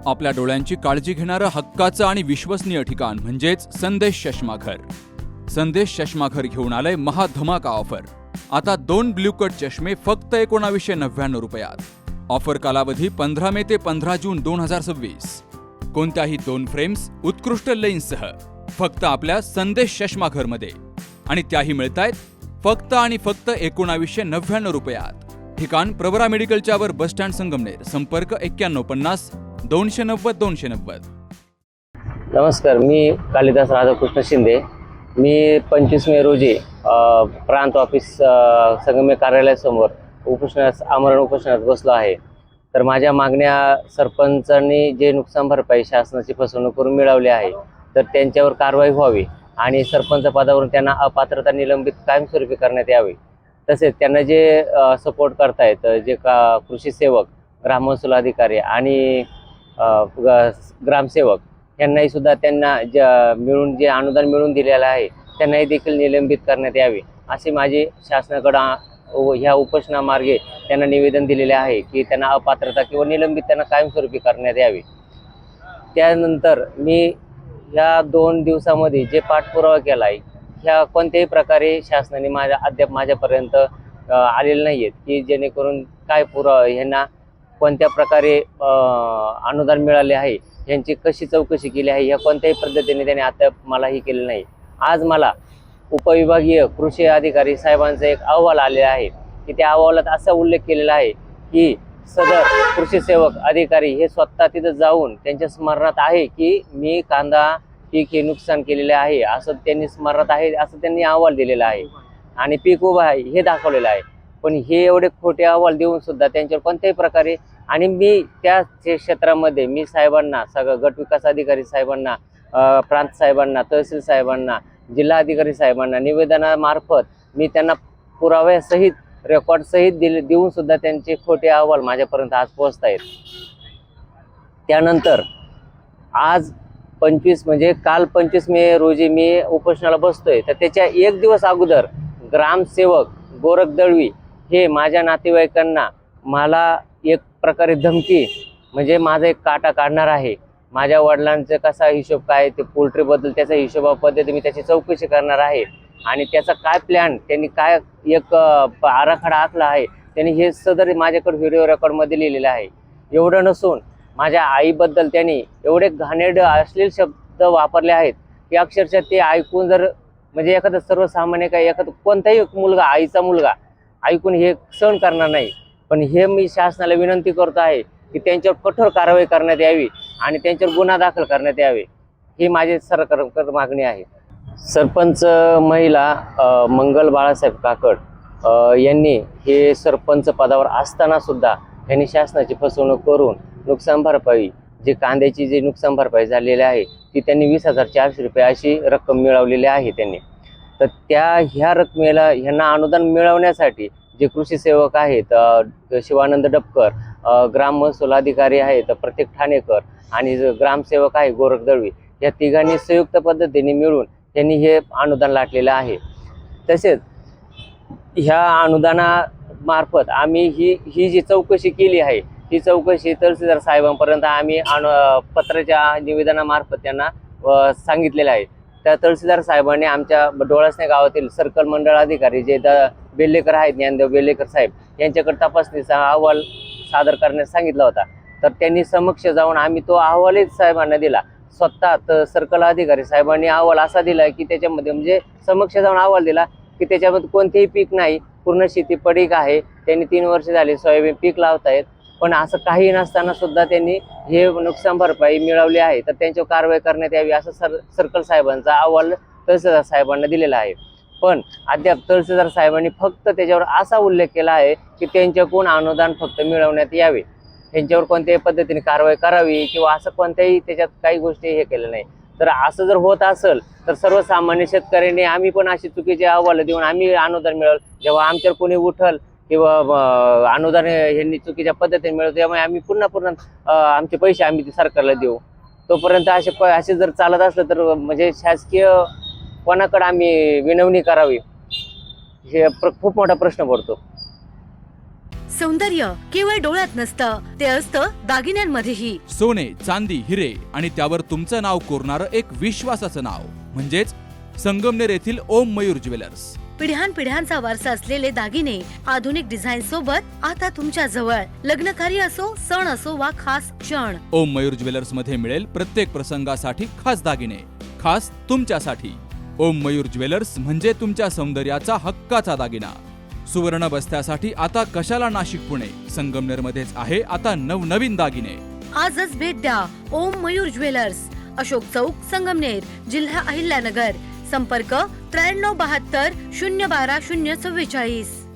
आपल्या डोळ्यांची काळजी घेणारं हक्काचं आणि विश्वसनीय ठिकाण म्हणजेच संदेश चष्माघर. संदेश चष्माघर घेऊन आलंय महाधमाका ऑफर. आता 2 ब्ल्यू कट चष्मे फक्त 1999 रुपयात. ऑफर कालावधी 15 मे ते 15 जून 2026. कोणत्याही 2 फ्रेम्स उत्कृष्ट लेन्ससह फक्त आपल्या संदेश चष्माघरमध्ये, आणि त्याही मिळतायत फक्त आणि फक्त 1999 रुपयात. ठिकाण प्रवरा मेडिकलच्या वर, बस स्टँड, संगमनेर. संपर्क 9150 290 290. नमस्कार, मी कालिदास राधाकृष्ण शिंदे. मी 25 मे रोजी प्रांत ऑफिस संगमनेर कार्यालयासमोर आमरण उपोषणात बसलो आहे. तर माझ्या मागण्या सरपंचांनी जे नुकसान भरपाई शासनाची फसवणूक करून मिळवली आहे, तर त्यांच्यावर कारवाई व्हावी आणि सरपंच पदावरून त्यांना अपात्रता निलंबित कायमस्वरूपी करण्यात यावे. तसेच त्यांना जे सपोर्ट करतायत, जे कृषी सेवक, ग्राममहसूल अधिकारी आणि ग्रामसेवक यांनाही सुद्धा त्यांना मिळून जे अनुदान मिळून दिलेलं आहे त्यांनाही देखील निलंबित करण्यात यावे, असे माझे शासनाकडं ह्या उपोषणामार्गे त्यांना निवेदन दिलेले आहे की त्यांना अपात्रता किंवा निलंबित त्यांना कायमस्वरूपी करण्यात यावे. त्यानंतर मी ह्या 2 दिवसामध्ये जे पाठपुरावा केला आहे, ह्या कोणत्याही प्रकारे शासनाने अद्याप माझ्यापर्यंत आलेले नाही आहेत की जेणेकरून काय ह्यांना कोणत्या प्रकारे अनुदान मिळाले आहे, यांची कशी चौकशी केली आहे, ह्या कोणत्याही पद्धतीने त्याने आता मलाही केलेलं नाही. आज मला उपविभागीय कृषी अधिकारी साहेबांचा एक अहवाल आलेला आहे की त्या अहवालात असा उल्लेख केलेला आहे की सदर कृषी सेवक अधिकारी हे स्वतः तिथं जाऊन त्यांच्या स्मरणात आहे की मी कांदा पीक हे नुकसान केलेले आहे, असं त्यांनी स्मरणात आहे, असं त्यांनी अहवाल दिलेला आहे आणि पीक उभं आहे हे दाखवलेलं आहे. पण हे एवढे खोटे अहवाल देऊन सुद्धा त्यांच्यावर कोणत्याही प्रकारे, आणि मी त्या क्षेत्रामध्ये मी साहेबांना, सगळं गट विकास अधिकारी साहेबांना, प्रांत साहेबांना, तहसील साहेबांना, जिल्हा अधिकारी साहेबांना निवेदनामार्फत मी त्यांना पुराव्यासहित, रेकॉर्डसहित देऊन सुद्धा त्यांचे खोटे अहवाल माझ्यापर्यंत आज पोहोचत आहेत. त्यानंतर आज 25 म्हणजे काल 25 मे रोजी मी उपोषणाला बसतोय, तर त्याच्या 1 दिवस अगोदर ग्रामसेवक गोरख दळवी हे माझ्या नातेवाईकांना मला एक प्रकारे धमकी, म्हणजे माझा एक काटा काढणार आहे, माझ्या वडिलांचा कसा हिशोब काय ते पोल्ट्रीबद्दल त्याचा हिशोबापद्धती मी त्याची चौकशी करणार आहे आणि त्याचा काय प्लॅन त्यांनी काय एक आराखडा आखला आहे, त्यांनी हे सदर माझ्याकडे व्हिडिओ रेकॉर्डमध्ये लिहिलेलं आहे. एवढं नसून माझ्या आईबद्दल त्यांनी एवढे घाणेरडे अश्लील शब्द वापरले आहेत की अक्षरशः ते ऐकून, जर म्हणजे एखादा सर्वसामान्य काय एखादा कोणताही मुलगा, आईचा मुलगा ऐकून हे सहन करणार नाही. पण हे मी शासनाला विनंती करतो आहे की त्यांच्यावर कठोर कारवाई करण्यात यावी आणि त्यांच्यावर गुन्हा दाखल करण्यात यावे, ही माझी सरकारकडे मागणी आहे. सरपंच महिला मंगल बाळासाहेब काकड यांनी हे सरपंच पदावर असताना सुद्धा यांनी शासनाची फसवणूक करून नुकसान भरपाई, जे कांद्याची जे नुकसान भरपाई झालेली आहे ती त्यांनी 20,400 रुपये अशी रक्कम मिळवलेली आहे त्यांनी. तर ह्या रकमेला ह्यांना अनुदान मिळवण्यासाठी जे कृषी सेवक आहेत, शिवानंद डबकर, ग्राम महसूल अधिकारी आहेत प्रत्येक ठाणेकर, आणि ग्रामसेवक आहे गोरख दळवी, या तिघांनी संयुक्त पद्धतीने मिळून त्यांनी हे अनुदान लाटलेलं आहे. तसेच ह्या अनुदानामार्फत आम्ही ही जी चौकशी केली आहे, ही चौकशी तहसीलदार साहेबांपर्यंत आम्ही पत्राच्या निवेदनामार्फत त्यांना सांगितलेलं आहे. त्या तहसीलदार साहेबांनी आमच्या डोळासने गावातील सर्कल मंडळ अधिकारी जे बेल्लेकर आहेत, ज्ञानदेव बेल्लेकर साहेब, यांच्याकडे तपासणीचा अहवाल सादर करण्यास सांगितला होता. तर त्यांनी समक्ष जाऊन आम्ही तो अहवालही साहेबांना दिला. स्वतः सर्कल अधिकारी साहेबांनी अहवाल असा दिला की त्याच्यामध्ये, म्हणजे समक्ष जाऊन अहवाल दिला की त्याच्यामध्ये कोणतेही पीक नाही, पूर्ण शेती पडीक आहे, त्यांनी 3 वर्ष झाले सोयाबीन पीक लावतायत, पण असं काही नसताना सुद्धा त्यांनी हे नुकसान भरपाई मिळवली आहे, तर त्यांच्यावर कारवाई करण्यात यावी असं सर्कल साहेबांचा अहवाल तहसीलदार साहेबांना दिलेला आहे. पण अद्याप तहसीलदार साहेबांनी फक्त त्याच्यावर असा उल्लेख केला आहे की त्यांच्याकडून अनुदान फक्त मिळवण्यात यावे, त्यांच्यावर कोणत्याही पद्धतीने कारवाई करावी किंवा असं कोणत्याही त्याच्यात काही गोष्टी हे केलं नाही. तर असं जर होत असेल तर सर्वसामान्य शेतकऱ्यांनी आम्ही पण अशी चुकीचे अहवाल देऊन आम्ही अनुदान मिळवलं, जेव्हा आमच्यावर कोणी उठल किंवा अनुदान यांनी चुकीच्या पद्धतीने मिळवलं, त्यामुळे आम्ही पुन्हा आमचे पैसे आम्ही सरकारला देऊ. तोपर्यंत असे जर चालत असलं तर म्हणजे शासकीय कोणाकडे आम्ही विनवणी करावी, हे खूप मोठा प्रश्न पडतो. सौंदर्य केवळ डोळ्यात नसतं, ते असतं दागिन्यांमध्येही. सोने, चांदी, हिरे आणि त्यावर तुमचं नाव कोरणारं एक विश्वासाचं नाव म्हणजेच संगमनेर येथील ओम मयूर ज्वेलर्स. पिढ्यानपिढ्यांचा वारसा असलेले दागिने आधुनिक डिझाईन सोबत आता तुमच्या जवळ. लग्नकार्य असो, सण असो वा खास क्षण, ओम मयूर ज्वेलर्स मध्ये मिळेल प्रत्येक प्रसंगासाठी खास दागिने, खास तुमच्यासाठी. ओम मयूर ज्वेलर्स म्हणजे तुमच्या सौंदर्याचा हक्काचा दागिना. सुवर्ण बस्त्यासाठी आता कशाला नाशिक पुणे, संगमनेरमध्येच आहे आता नवनवीन दागिने. आजच भेट द्या ओम मयूर ज्वेलर्स, अशोक चौक, संगमनेर, जिल्हा अहिल्यानगर. संपर्क 9372 012 044.